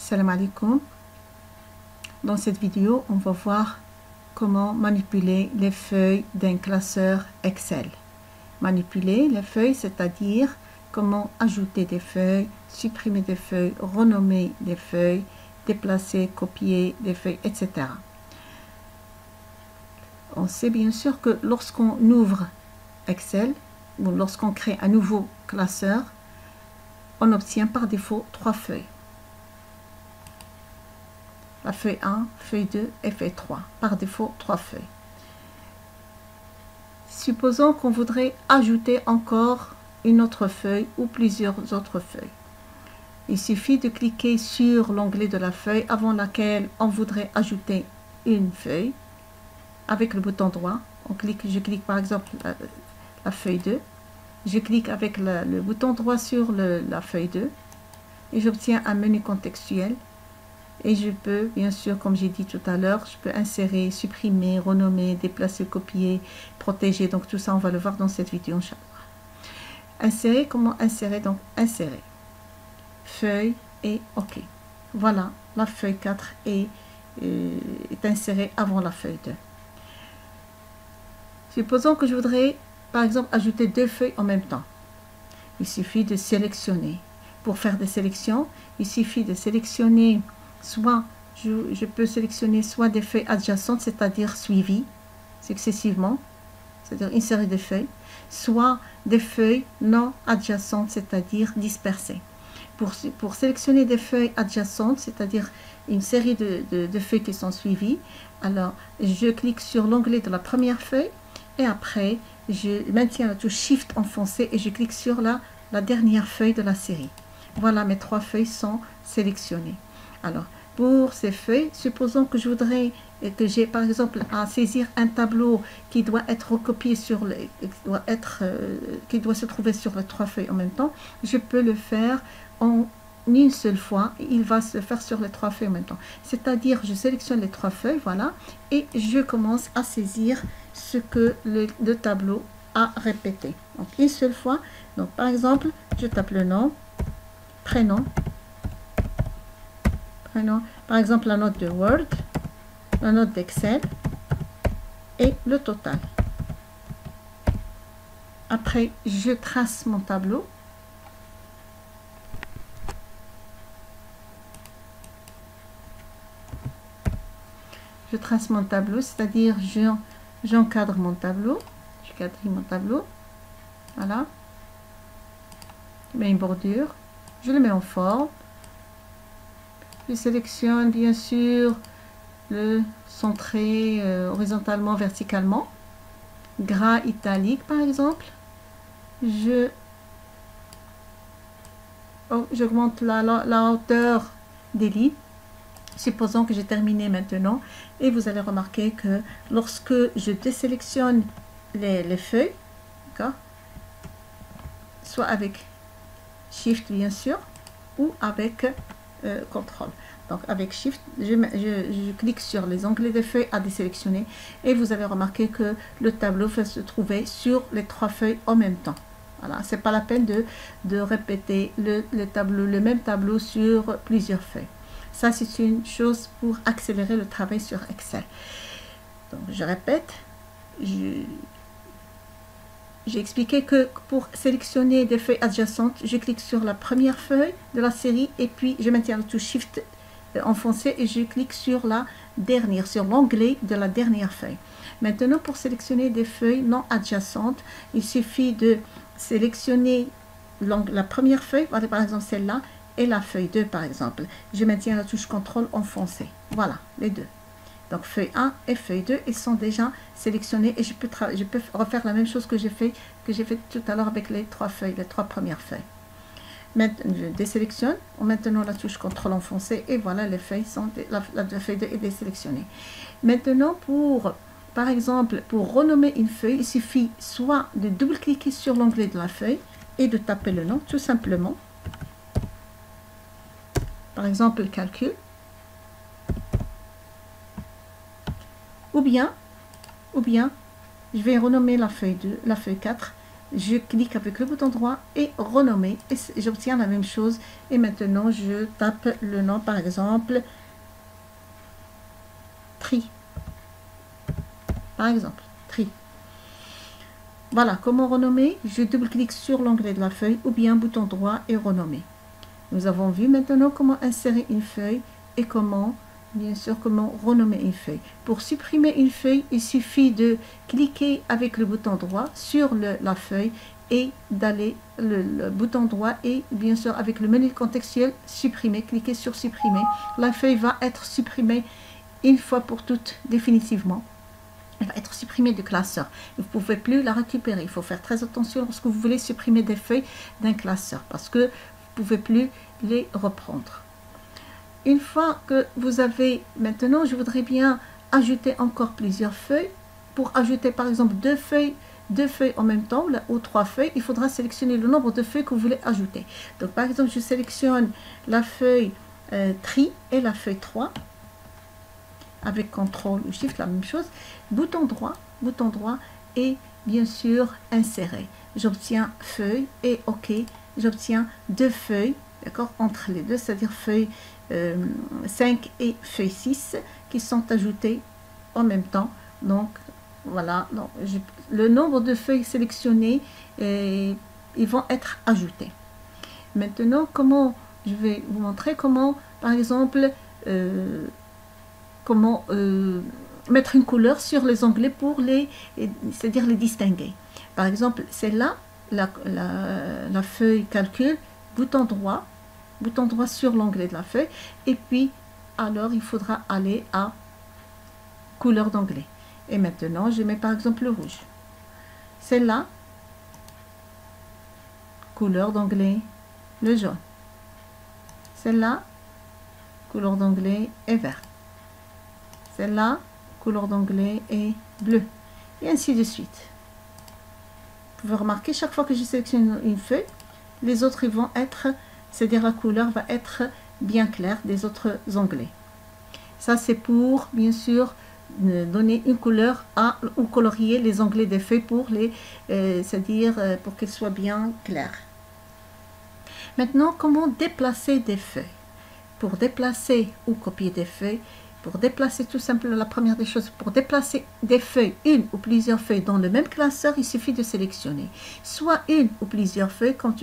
Salam alaikum. Dans cette vidéo, on va voir comment manipuler les feuilles d'un classeur Excel. Manipuler les feuilles, c'est-à-dire comment ajouter des feuilles, supprimer des feuilles, renommer des feuilles, déplacer, copier des feuilles, etc. On sait bien sûr que lorsqu'on ouvre Excel ou lorsqu'on crée un nouveau classeur, on obtient par défaut 3 feuilles. La feuille 1, feuille 2 et feuille 3. Par défaut, 3 feuilles. Supposons qu'on voudrait ajouter encore une autre feuille ou plusieurs autres feuilles. Il suffit de cliquer sur l'onglet de la feuille avant laquelle on voudrait ajouter une feuille. Avec le bouton droit, je clique par exemple la feuille 2. Je clique avec le bouton droit sur la feuille 2 et j'obtiens un menu contextuel. Et je peux, bien sûr, comme j'ai dit tout à l'heure, je peux insérer, supprimer, renommer, déplacer, copier, protéger. Donc tout ça, on va le voir dans cette vidéo, Inch'Allah. Insérer, comment insérer? Donc insérer. Feuille et OK. Voilà, la feuille 4 est insérée avant la feuille 2. Supposons que je voudrais, par exemple, ajouter 2 feuilles en même temps. Il suffit de sélectionner. Pour faire des sélections, il suffit de sélectionner soit, je peux sélectionner soit des feuilles adjacentes, c'est-à-dire suivies successivement, c'est-à-dire une série de feuilles, soit des feuilles non adjacentes, c'est-à-dire dispersées. Pour sélectionner des feuilles adjacentes, c'est-à-dire une série de feuilles qui sont suivies, alors je clique sur l'onglet de la première feuille et après je maintiens la touche Shift enfoncée et je clique sur la dernière feuille de la série. Voilà, mes 3 feuilles sont sélectionnées. Alors, pour ces feuilles, supposons que je voudrais que j'ai par exemple à saisir un tableau qui doit être recopié sur qui doit se trouver sur les 3 feuilles en même temps, je peux le faire en une seule fois. Il va se faire sur les 3 feuilles en même temps. C'est-à-dire, je sélectionne les 3 feuilles, voilà, et je commence à saisir ce que le tableau a répété. Donc, une seule fois. Donc, par exemple, je tape le nom, prénom, par exemple la note de Word, la note d'Excel et le total. Après, je trace mon tableau. Je trace mon tableau, c'est-à-dire j'encadre mon tableau. Je quadrille mon tableau. Voilà. Je mets une bordure. Je le mets en forme. Je sélectionne bien sûr le centré horizontalement, verticalement. Gras italique par exemple. J'augmente la hauteur des lignes. Supposons que j'ai terminé maintenant. Et vous allez remarquer que lorsque je désélectionne les feuilles, d'accord, soit avec Shift bien sûr, ou avec CTRL. Donc avec Shift, je clique sur les onglets de feuilles à désélectionner et vous avez remarqué que le tableau va se trouver sur les 3 feuilles en même temps. Voilà, c'est pas la peine de répéter le même tableau sur plusieurs feuilles. Ça, c'est une chose pour accélérer le travail sur Excel. Donc je répète, j'ai expliqué que pour sélectionner des feuilles adjacentes, je clique sur la première feuille de la série et puis je maintiens le touche Shift enfoncé et je clique sur la dernière, sur l'onglet de la dernière feuille. Maintenant, pour sélectionner des feuilles non adjacentes, il suffit de sélectionner la première feuille, par exemple celle-là, et la feuille 2 par exemple. Je maintiens la touche CTRL enfoncé. Voilà, les deux. Donc feuille 1 et feuille 2, ils sont déjà sélectionnés et je peux refaire la même chose que j'ai fait tout à l'heure avec les 3 feuilles, les 3 premières feuilles. Maintenant, je désélectionne en maintenant la touche CTRL enfoncée et voilà, les feuilles sont, la feuille 2 est désélectionnée. Maintenant, par exemple, pour renommer une feuille, il suffit soit de double-cliquer sur l'onglet de la feuille et de taper le nom, tout simplement. Par exemple, calcul. Ou bien, je vais renommer la feuille 2, la feuille 4 je clique avec le bouton droit et renommer, et j'obtiens la même chose. Et maintenant, je tape le nom, par exemple, tri. Par exemple, tri. Voilà, comment renommer? Je double-clique sur l'onglet de la feuille ou bien bouton droit et renommer. Nous avons vu maintenant comment insérer une feuille et comment, bien sûr, comment renommer une feuille. Pour supprimer une feuille, il suffit de cliquer avec le bouton droit sur la feuille et d'aller le bouton droit et bien sûr avec le menu contextuel supprimer, cliquer sur supprimer. La feuille va être supprimée une fois pour toutes définitivement. Elle va être supprimée du classeur. Vous ne pouvez plus la récupérer. Il faut faire très attention lorsque vous voulez supprimer des feuilles d'un classeur parce que vous ne pouvez plus les reprendre. Une fois que vous avez, maintenant, je voudrais bien ajouter encore plusieurs feuilles. Pour ajouter par exemple deux feuilles en même temps ou 3 feuilles, il faudra sélectionner le nombre de feuilles que vous voulez ajouter. Donc par exemple, je sélectionne la feuille tri et la feuille 3. Avec CTRL ou SHIFT, la même chose, bouton droit et bien sûr insérer. J'obtiens feuille et OK, j'obtiens 2 feuilles, d'accord, entre les deux, c'est-à-dire feuille 5 et feuille 6 qui sont ajoutées en même temps. Donc voilà, donc, le nombre de feuilles sélectionnées, ils vont être ajoutés. Maintenant, comment, je vais vous montrer comment, par exemple, comment mettre une couleur sur les onglets pour c'est-à-dire les distinguer. Par exemple, celle-là, la feuille calcul, bouton droit sur l'onglet de la feuille, et puis alors il faudra aller à couleur d'onglet. Et maintenant, je mets par exemple le rouge. Celle-là, couleur d'onglet, le jaune. Celle-là, couleur d'onglet est vert. Celle-là, couleur d'onglet est bleu. Et ainsi de suite. Vous pouvez remarquer, chaque fois que je sélectionne une feuille, les autres ils vont être, c'est-à-dire la couleur va être bien claire des autres onglets. Ça, c'est pour, bien sûr, donner une couleur ou colorier les onglets des feuilles pour c'est-à-dire pour qu'elles soient bien claires. Maintenant, comment déplacer des feuilles? Pour déplacer ou copier des feuilles, pour déplacer tout simplement, la première des choses, pour déplacer des feuilles, une ou plusieurs feuilles dans le même classeur, il suffit de sélectionner soit une ou plusieurs feuilles, comme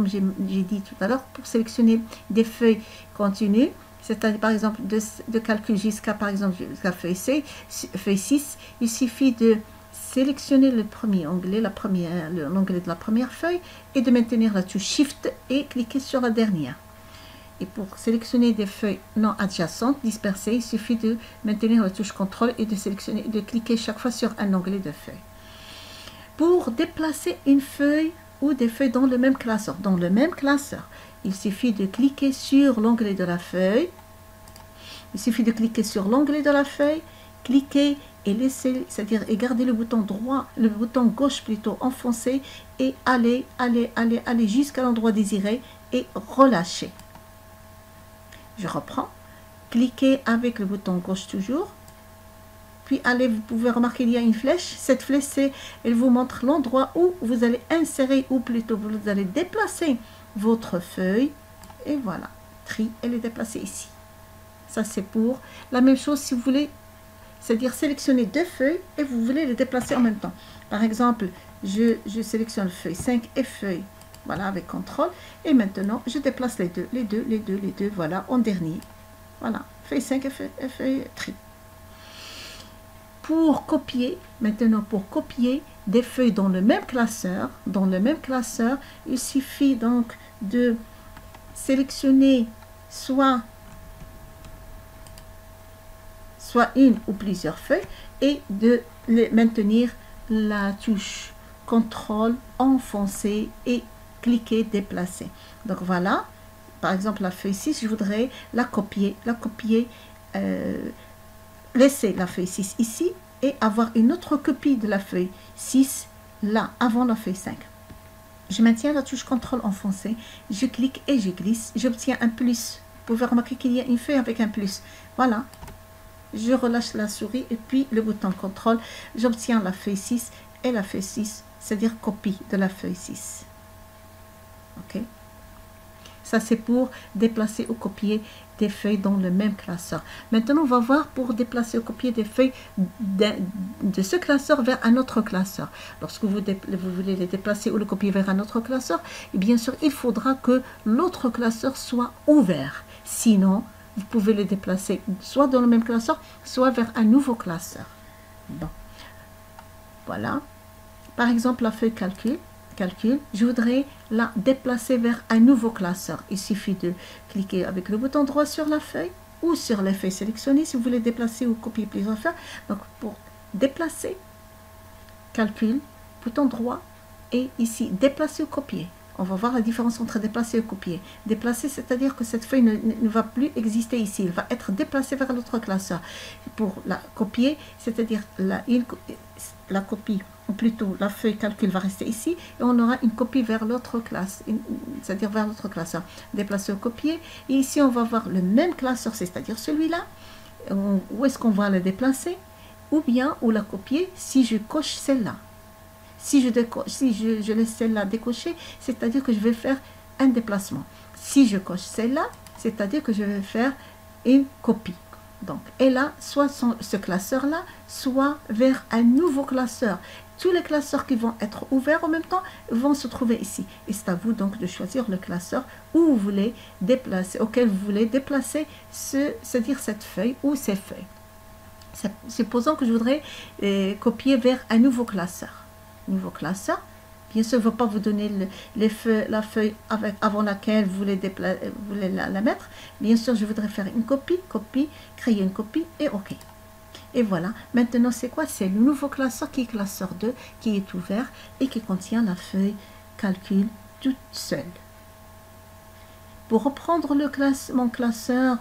j'ai dit tout à l'heure, pour sélectionner des feuilles continues, c'est-à-dire par exemple de calcul jusqu'à par exemple jusqu'à feuille 6, il suffit de sélectionner le premier onglet, l'onglet de la première feuille et de maintenir la touche Shift et cliquer sur la dernière. Et pour sélectionner des feuilles non adjacentes, dispersées, il suffit de maintenir la touche CTRL et de cliquer chaque fois sur un onglet de feuille. Pour déplacer une feuille ou des feuilles dans le même classeur, il suffit de cliquer sur l'onglet de la feuille. Cliquer et laisser, c'est-à-dire et garder le bouton droit, le bouton gauche plutôt enfoncé et aller jusqu'à l'endroit désiré et relâcher. Je reprends, cliquez avec le bouton gauche toujours, puis allez, vous pouvez remarquer il y a une flèche. Cette flèche, elle vous montre l'endroit où vous allez insérer, ou plutôt vous allez déplacer votre feuille, et voilà, tri, elle est déplacée ici. Ça c'est pour la même chose si vous voulez, c'est-à-dire sélectionner 2 feuilles et vous voulez les déplacer en même temps. Par exemple, je sélectionne feuille 5 et feuille, voilà, avec CTRL, et maintenant je déplace les deux, voilà, en dernier. Voilà, feuille 5 et feuille tri. Pour copier, maintenant pour copier des feuilles dans le même classeur, il suffit donc de sélectionner soit une ou plusieurs feuilles et de maintenir la touche CTRL enfoncée et cliquer déplacer. Donc voilà, par exemple la feuille 6, je voudrais la copier, laisser la feuille 6 ici et avoir une autre copie de la feuille 6 là, avant la feuille 5. Je maintiens la touche CTRL enfoncée, je clique et je glisse, j'obtiens un plus. Vous pouvez remarquer qu'il y a une feuille avec un plus. Voilà. Je relâche la souris et puis le bouton CTRL, j'obtiens la feuille 6 et la feuille 6 c'est-à-dire copie de la feuille 6. Ok. Ça, c'est pour déplacer ou copier des feuilles dans le même classeur. Maintenant, on va voir pour déplacer ou copier des feuilles de ce classeur vers un autre classeur. Lorsque vous voulez les déplacer ou le copier vers un autre classeur, et bien sûr, il faudra que l'autre classeur soit ouvert. Sinon, vous pouvez les déplacer soit dans le même classeur, soit vers un nouveau classeur. Bon, voilà. Par exemple, la feuille calcul, je voudrais la déplacer vers un nouveau classeur. Il suffit de cliquer avec le bouton droit sur la feuille ou sur les feuilles sélectionnées si vous voulez déplacer ou copier plusieurs feuilles. Donc, pour déplacer, calcul, bouton droit et ici, déplacer ou copier. On va voir la différence entre déplacer et copier. Déplacer, c'est-à-dire que cette feuille ne va plus exister ici. Elle va être déplacée vers l'autre classeur. Pour la copier, c'est-à-dire la copie, ou plutôt la feuille calcul va rester ici, et on aura une copie vers l'autre classe, c'est-à-dire vers l'autre classeur. Déplacer ou copier. Et ici, on va voir le même classeur, c'est-à-dire celui-là. Où est-ce qu'on va le déplacer? Ou bien, ou la copier si je coche celle-là. Si je laisse celle-là décocher, c'est-à-dire que je vais faire un déplacement. Si je coche celle-là, c'est-à-dire que je vais faire une copie. Donc, et là, soit ce classeur-là, soit vers un nouveau classeur. Tous les classeurs qui vont être ouverts en même temps vont se trouver ici. Et c'est à vous donc de choisir le classeur où vous voulez déplacer, auquel vous voulez déplacer, c'est-à-dire cette feuille ou ces feuilles. Supposons que je voudrais copier vers un nouveau classeur. Bien sûr, je ne vais pas vous donner la feuille avant laquelle vous voulez la mettre. Bien sûr, je voudrais faire une copie, créer une copie et OK. Et voilà. Maintenant, c'est quoi? C'est le nouveau classeur qui est classeur 2, qui est ouvert et qui contient la feuille calcul toute seule. Pour reprendre mon classeur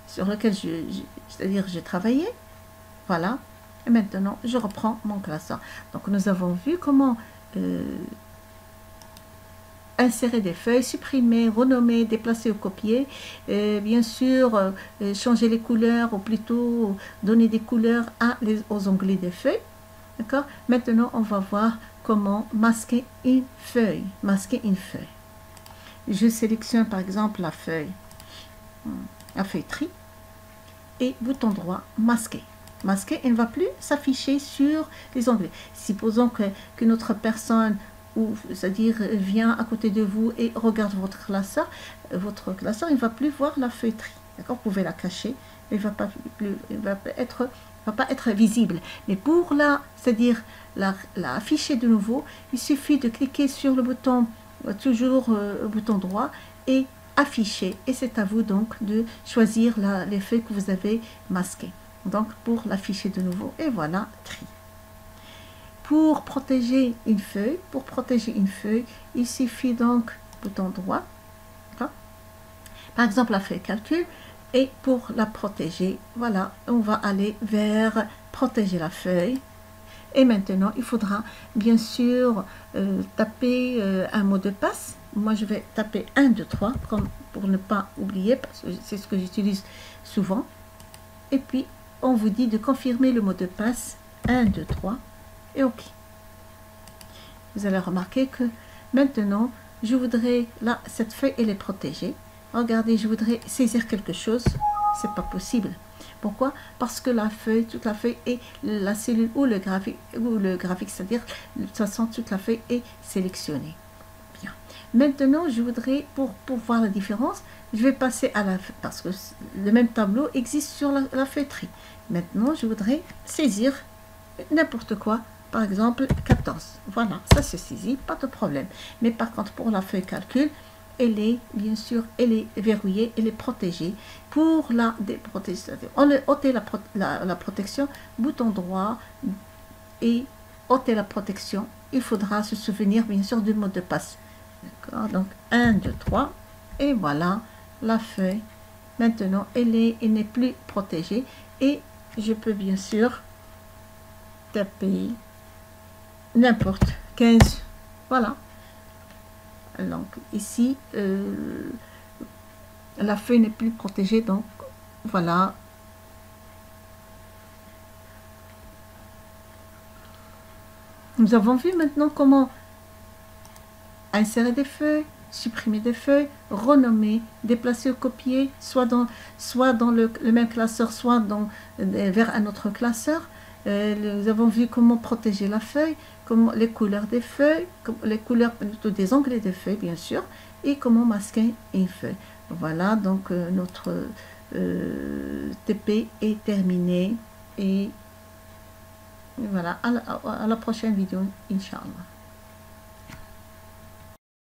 sur lequel j'ai travaillé, voilà. Et maintenant, je reprends mon classeur. Donc, nous avons vu comment insérer des feuilles, supprimer, renommer, déplacer ou copier. Bien sûr, changer les couleurs ou plutôt donner des couleurs aux onglets des feuilles. D'accord? Maintenant, on va voir comment masquer une feuille. Je sélectionne par exemple la feuille tri et bouton droit, masquer. Masquer, elle ne va plus s'afficher sur les onglets. Supposons que notre personne, c'est-à-dire vient à côté de vous et regarde votre classeur, il ne va plus voir la feuille tri. D'accord? Vous pouvez la cacher, elle ne va pas être visible. Mais pour c'est-à-dire la afficher de nouveau, il suffit de cliquer sur le bouton, toujours bouton droit, et afficher. Et c'est à vous donc de choisir les feuilles que vous avez masquées. Donc, pour l'afficher de nouveau, et voilà, tri. Pour protéger une feuille, il suffit donc, bouton droit, par exemple la feuille calcul, et pour la protéger, voilà, on va aller vers protéger la feuille. Et maintenant, il faudra bien sûr taper un mot de passe. Moi, je vais taper 1, 2, 3, pour ne pas oublier, parce que c'est ce que j'utilise souvent. Et puis, on vous dit de confirmer le mot de passe 1, 2, 3 et OK. Vous allez remarquer que maintenant, je voudrais, là, cette feuille, elle est protégée. Regardez, je voudrais saisir quelque chose. C'est pas possible. Pourquoi? Parce que toute la feuille et la cellule ou le graphique, c'est-à-dire, de toute façon, toute la feuille est sélectionnée. Bien. Maintenant, je voudrais, pour voir la différence, je vais passer à parce que le même tableau existe sur la feuille tri. Maintenant, je voudrais saisir n'importe quoi, par exemple 14. Voilà, ça se saisit, pas de problème. Mais par contre, pour la feuille calcul, elle est, bien sûr, elle est verrouillée, elle est protégée. Pour la déprotection, on a ôté la protection, bouton droit et ôter la protection. Il faudra se souvenir, bien sûr, du mot de passe. D'accord, donc 1, 2, 3, et voilà. La feuille, maintenant, elle n'est plus protégée et je peux bien sûr taper n'importe 15. Voilà. Donc ici, la feuille n'est plus protégée, donc voilà. Nous avons vu maintenant comment insérer des feuilles, supprimer des feuilles, renommer, déplacer ou copier, soit dans le même classeur, soit vers un autre classeur. Nous avons vu comment protéger la feuille, comment les couleurs des feuilles, les couleurs plutôt des onglets des feuilles, bien sûr, et comment masquer une feuille. Voilà, donc notre TP est terminé. Et voilà, à la prochaine vidéo, Inch'Allah.